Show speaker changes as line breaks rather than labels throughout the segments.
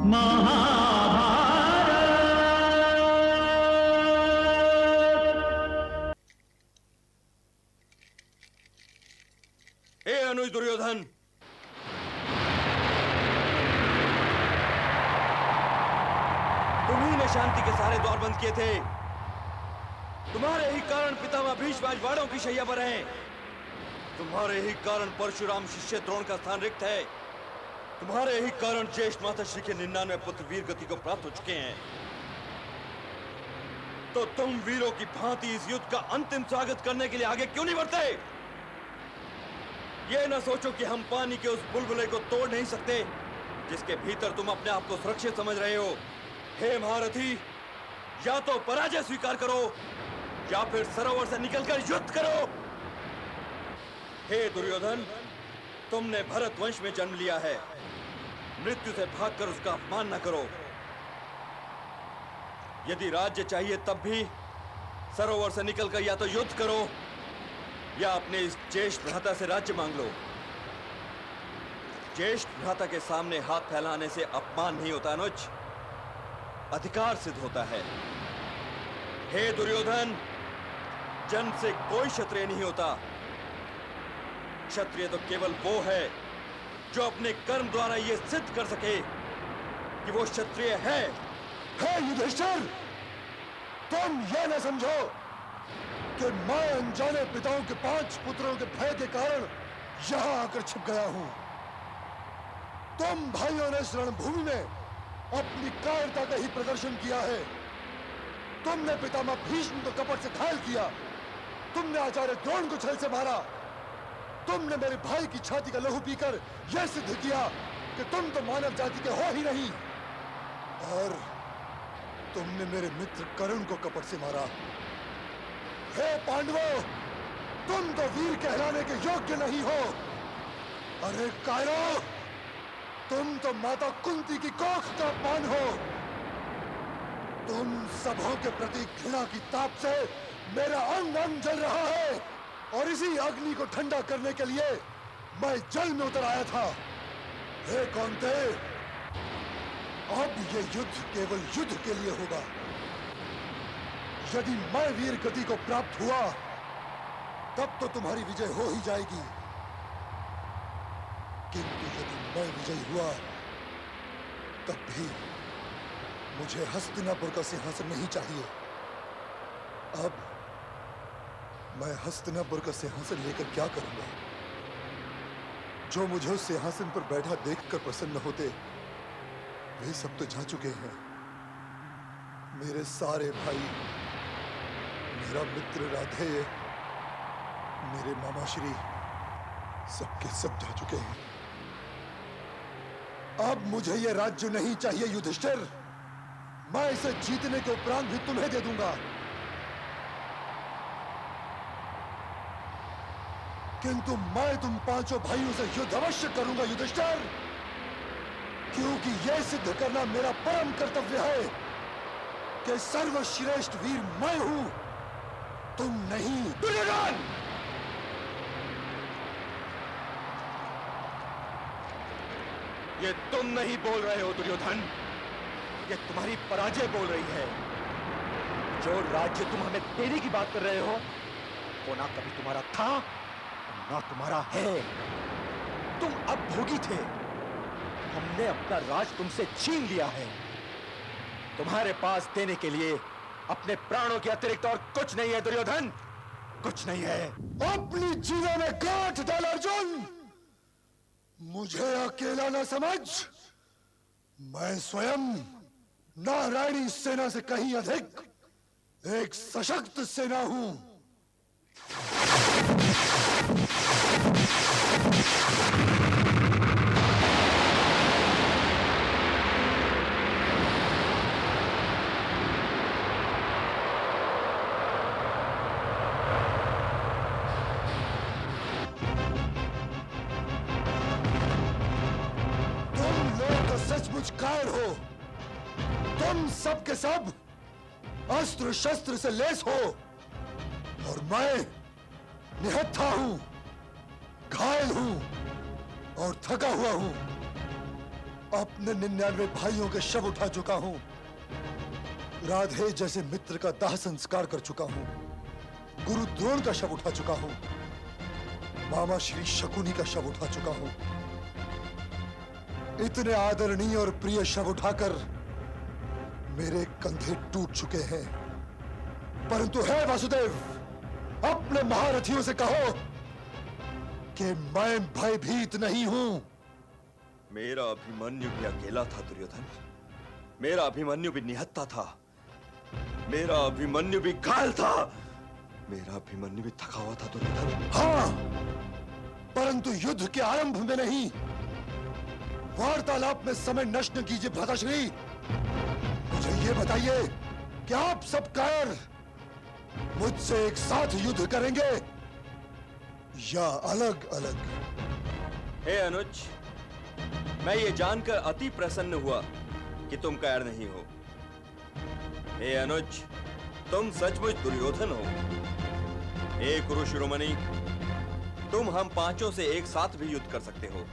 हे अनुज दुर्योधन, तुम्ही ने शांति के सारे द्वार बंद किए थे। तुम्हारे ही कारण पितामह भीष्म आज वाड़ों की शैया पर हैं। तुम्हारे ही कारण परशुराम शिष्य द्रोण का स्थान रिक्त है। तुम्हारे ही कारण ज्येष्ठ माताश्री के 99 पुत्र वीर गति को प्राप्त हो चुके हैं। तो तुम वीरों की भांति इस युद्ध का अंतिम स्वागत करने के लिए आगे क्यों नहीं बढ़ते? ये न सोचो कि हम पानी के उस बुलबुले को तोड़ नहीं सकते जिसके भीतर तुम अपने आप को सुरक्षित समझ रहे हो। हे महारथी, या तो पराजय स्वीकार करो या फिर सरोवर से निकलकर युद्ध करो। हे दुर्योधन, तुमने भरत वंश में जन्म लिया है। मृत्यु से भागकर उसका अपमान न करो। यदि राज्य चाहिए तब भी सरोवर से निकलकर या तो युद्ध करो या अपने इस ज्येष्ठ भ्राता से राज्य मांग लो। ज्येष्ठ भ्राता के सामने हाथ फैलाने से अपमान नहीं होता अनुज, अधिकार सिद्ध होता है। हे दुर्योधन, जन्म से कोई क्षत्रिय नहीं होता। क्षत्रिय तो केवल वो है जो अपने कर्म द्वारा यह सिद्ध कर सके कि वो क्षत्रिय है।
हे युधिष्ठिर, तुम यह न समझो कि मैं अनजाने पिताओं के 5 पुत्रों के भय के कारण यहां आकर छिप गया हूं। तुम भाइयों ने इस रणभूमि में अपनी कायरता का ही प्रदर्शन किया है। तुमने पितामह भीष्म को कपट से घायल किया। तुमने आचार्य द्रोण को छल से मारा। तुमने मेरे भाई की छाती का लहू पीकर यह सिद्ध किया कि तुम तो मानव जाति के हो ही नहीं। और तुमने मेरे मित्र कर्ण को कपट से मारा। हे पांडवों, तुम तो वीर कहलाने के योग्य नहीं हो। अरे कायरो, तुम तो माता कुंती की कोख का पान हो। तुम सबों के प्रति घृणा की ताप से मेरा अंग अंग जल रहा है और इसी अग्नि को ठंडा करने के लिए मैं जल में उतर आया था। हे कौन्ते, अब ये युद्ध केवल युद्ध के लिए होगा। यदि मैं वीर गति को प्राप्त हुआ तब तो तुम्हारी विजय हो ही जाएगी, किंतु यदि मैं विजयी हुआ तब भी मुझे हस्तिनापुर का सिंहासन नहीं चाहिए। अब मैं हस्तिनापुर का सिंहासन लेकर क्या करूंगा? जो मुझे उस सिंहासन पर बैठा देखकर प्रसन्न होते, वे सब तो जा चुके हैं। मेरे सारे भाई, मेरा मित्र राधेय, मेरे मामाश्री, सबके सब जा चुके हैं। अब मुझे यह राज्य नहीं चाहिए युधिष्ठिर। मैं इसे जीतने के उपरांत भी तुम्हें दे दूंगा, किंतु मैं तुम 5 भाइयों से युद्ध अवश्य करूंगा युधिष्ठिर, क्योंकि यह सिद्ध करना मेरा परम कर्तव्य है कि सर्वश्रेष्ठ वीर मैं हूं, तुम नहीं।
दुर्योधन! ये तुम नहीं बोल रहे हो दुर्योधन, ये तुम्हारी पराजय बोल रही है। जो राज्य तुम हमें देने की बात कर रहे हो वो ना कभी तुम्हारा था ना तुम्हारा है। तुम अब भोगी थे। हमने अपना राज तुमसे छीन लिया है। तुम्हारे पास देने के लिए अपने प्राणों के अतिरिक्त और कुछ नहीं है दुर्योधन, कुछ नहीं है।
अपनी जीवा में गांठ डाल अर्जुन। मुझे अकेला न समझ। मैं स्वयं नारायणी सेना से कहीं अधिक एक सशक्त सेना हूं। सचमुच कायर हो। तुम सब के सब अस्त्र शस्त्र से लैस हो और मैं निहत्था हूं, घायल हूं और थका हुआ हूं। अपने 99 भाइयों के शव उठा चुका हूं। राधे जैसे मित्र का दाह संस्कार कर चुका हूं। गुरु द्रोण का शव उठा चुका हूं। मामा श्री शकुनी का शव उठा चुका हूं। इतने आदरणीय और प्रिय शव उठाकर मेरे कंधे टूट चुके हैं। परंतु है वासुदेव, अपने महारथियों से कहो कि मैं भयभीत नहीं हूं।
मेरा अभिमन्यु भी अकेला था दुर्योधन। मेरा अभिमन्यु भी निहत्था था। मेरा अभिमन्यु भी घायल था। मेरा अभिमन्यु भी थका हुआ था दुर्योधन।
हाँ, परंतु युद्ध के आरंभ में नहीं। वार्तालाप में समय नष्ट न कीजिए भ्राताश्री। मुझे ये बताइए कि आप सब कायर मुझसे एक साथ युद्ध करेंगे या अलग अलग?
हे अनुज, मैं ये जानकर अति प्रसन्न हुआ कि तुम कायर नहीं हो। हे अनुज, तुम सचमुच दुर्योधन हो। हे कुरु शिरोमणि, तुम हम पांचों से एक साथ भी युद्ध कर सकते हो,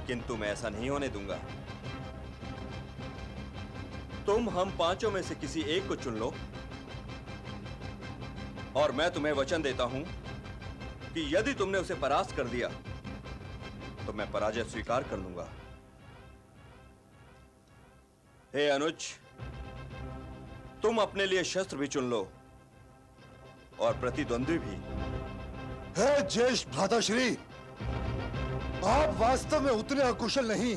किंतु मैं ऐसा नहीं होने दूंगा। तुम हम पांचों में से किसी एक को चुन लो और मैं तुम्हें वचन देता हूं कि यदि तुमने उसे परास्त कर दिया तो मैं पराजय स्वीकार कर लूंगा। हे अनुज, तुम अपने लिए शस्त्र भी चुन लो और प्रतिद्वंद्वी भी।
हे ज्येष्ठ भ्राताश्री, आप वास्तव में उतने अकुशल नहीं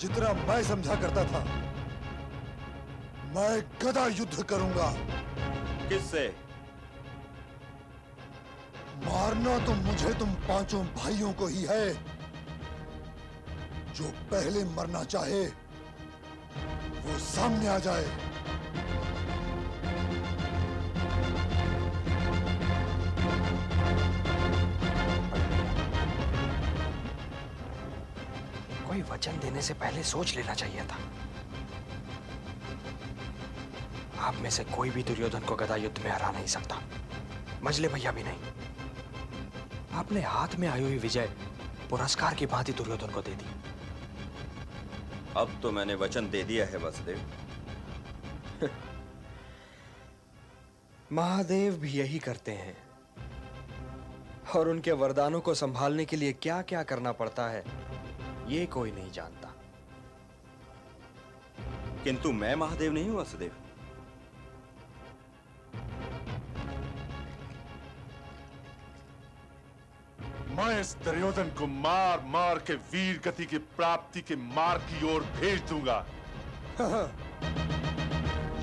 जितना मैं समझा करता था। मैं गदा युद्ध करूंगा।
किससे?
मारना तो मुझे तुम पांचों भाइयों को ही है। जो पहले मरना चाहे वो सामने आ जाए।
कोई वचन देने से पहले सोच लेना चाहिए था। आप में से कोई भी दुर्योधन को गदा युद्ध में हरा नहीं सकता, मजले भैया भी नहीं। आपने हाथ में आई हुई विजय पुरस्कार की भांति दुर्योधन को दे दी।
अब तो मैंने वचन दे दिया है वसुदेव।
महादेव भी यही करते हैं और उनके वरदानों को संभालने के लिए क्या क्या करना पड़ता है ये कोई नहीं जानता।
किंतु मैं महादेव नहीं हूं वसुदेव।
मैं इस दुर्योधन को मार मार के वीर गति की प्राप्ति के मार्ग की ओर भेज दूंगा।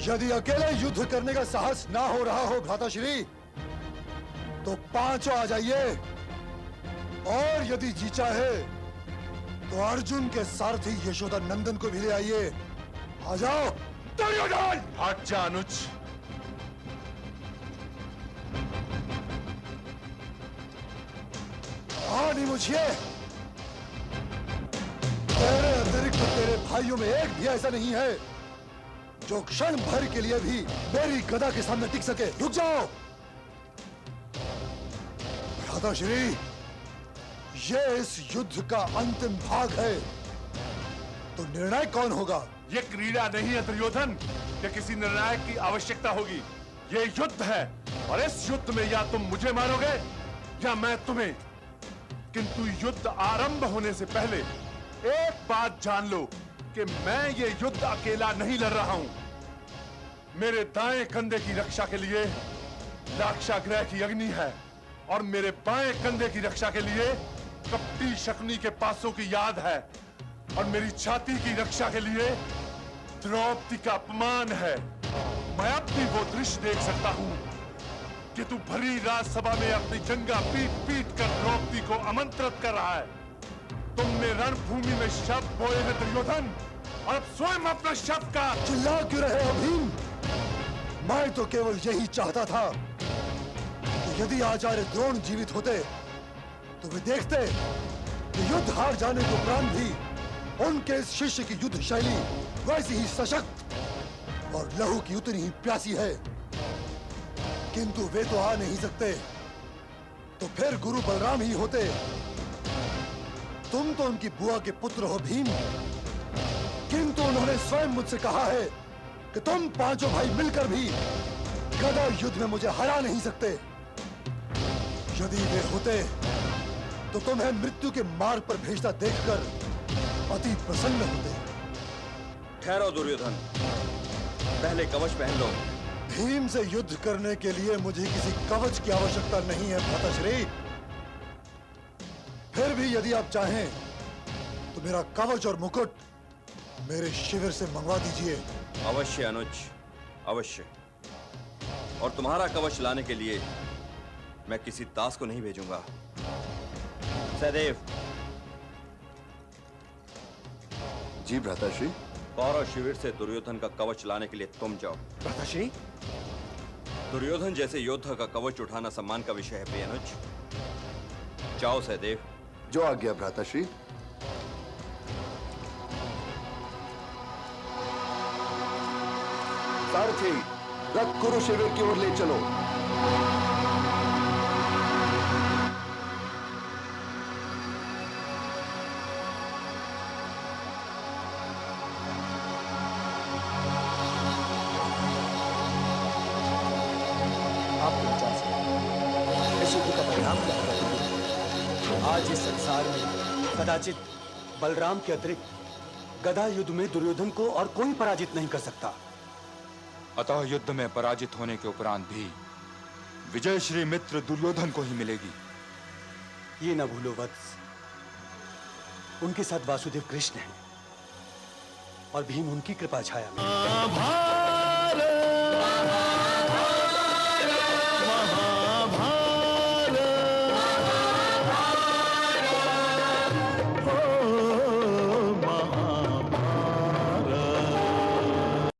यदि अकेले युद्ध करने का साहस ना हो रहा हो भ्राताश्री, तो पांचों आ जाइए। और यदि जी चाहे तो अर्जुन के सारथी यशोदा नंदन को भी ले आइए। आ जाओ।
दुर्योधन! हट जा अनुज।
हाँ नहीं मुझे तेरे अतिरिक्त तेरे भाइयों में एक भी ऐसा नहीं है जो क्षण भर के लिए भी मेरी गदा के सामने टिक सके। रुक जाओ भ्राताश्री, ये इस युद्ध का अंतिम भाग है, तो निर्णय कौन होगा?
ये क्रीड़ा नहीं है दुर्योधन कि किसी निर्णायक की आवश्यकता होगी। ये युद्ध है और इस युद्ध में या तुम मुझे मारोगे या मैं तुम्हें। किंतु युद्ध आरंभ होने से पहले एक बात जान लो कि मैं ये युद्ध अकेला नहीं लड़ रहा हूं। मेरे दाएं कंधे की रक्षा के लिए लाक्षागृह की अग्नि है और मेरे बाएं कंधे की रक्षा के लिए कपटी शकुनी के पासों की याद है और मेरी छाती की रक्षा के लिए द्रौपदी का अपमान है। मैं अब भी वो दृश्य देख सकता हूं कि तू भरी राजसभा में अपनी जंगा पीट पीट कर द्रौपदी को आमंत्रित कर रहा है। तुमने रणभूमि में शव बोए हैं दुर्योधन, और अब स्वयं अपना शव का
चिल्ला क्यों रहे हो भीम? मैं तो केवल यही चाहता था कि यदि आचार्य द्रोण जीवित होते तो वे देखते कि युद्ध हार जाने के उपरांत भी उनके इस शिष्य की युद्ध शैली वैसी ही सशक्त और लहू की उतनी ही प्यासी है। किंतु वे तो आ नहीं सकते, तो फिर गुरु बलराम ही होते। तुम तो उनकी बुआ के पुत्र हो भीम, किंतु उन्होंने स्वयं मुझसे कहा है कि तुम पांचों भाई मिलकर भी गदा युद्ध में मुझे हरा नहीं सकते। यदि वे होते तो तुम्हें मृत्यु के मार्ग पर भेजता देखकर अति प्रसन्न होते।
ठहरो दुर्योधन, पहले कवच पहन लो।
भीम से युद्ध करने के लिए मुझे किसी कवच की आवश्यकता नहीं है भ्राताश्री। फिर भी यदि आप चाहें तो मेरा कवच और मुकुट मेरे शिविर से मंगवा दीजिए।
अवश्य अनुज, अवश्य। और तुम्हारा कवच लाने के लिए मैं किसी दास को नहीं भेजूंगा। सहदेव।
जी भ्राताश्री।
कौरव शिविर से दुर्योधन का कवच लाने के लिए तुम जाओ।
भ्राताश्री।
दुर्योधन जैसे योद्धा का कवच उठाना सम्मान का विषय है प्रिय अनुज। जाओ सहदेव।
जो आज्ञा भ्राताश्री। सारथी, रथ कुरु शिविर की ओर ले चलो।
आपके विचार से इस युद्ध का परिणाम क्या होगा? आज इस संसार में कदाचित बलराम के अतिरिक्त गदा युद्ध में दुर्योधन को और कोई पराजित नहीं कर सकता।
अतः युद्ध में पराजित होने के उपरांत भी विजय श्री मित्र दुर्योधन को ही मिलेगी।
ये न भूलो वत्स, उनके साथ वासुदेव कृष्ण हैं और भीम उनकी कृपा छाया में।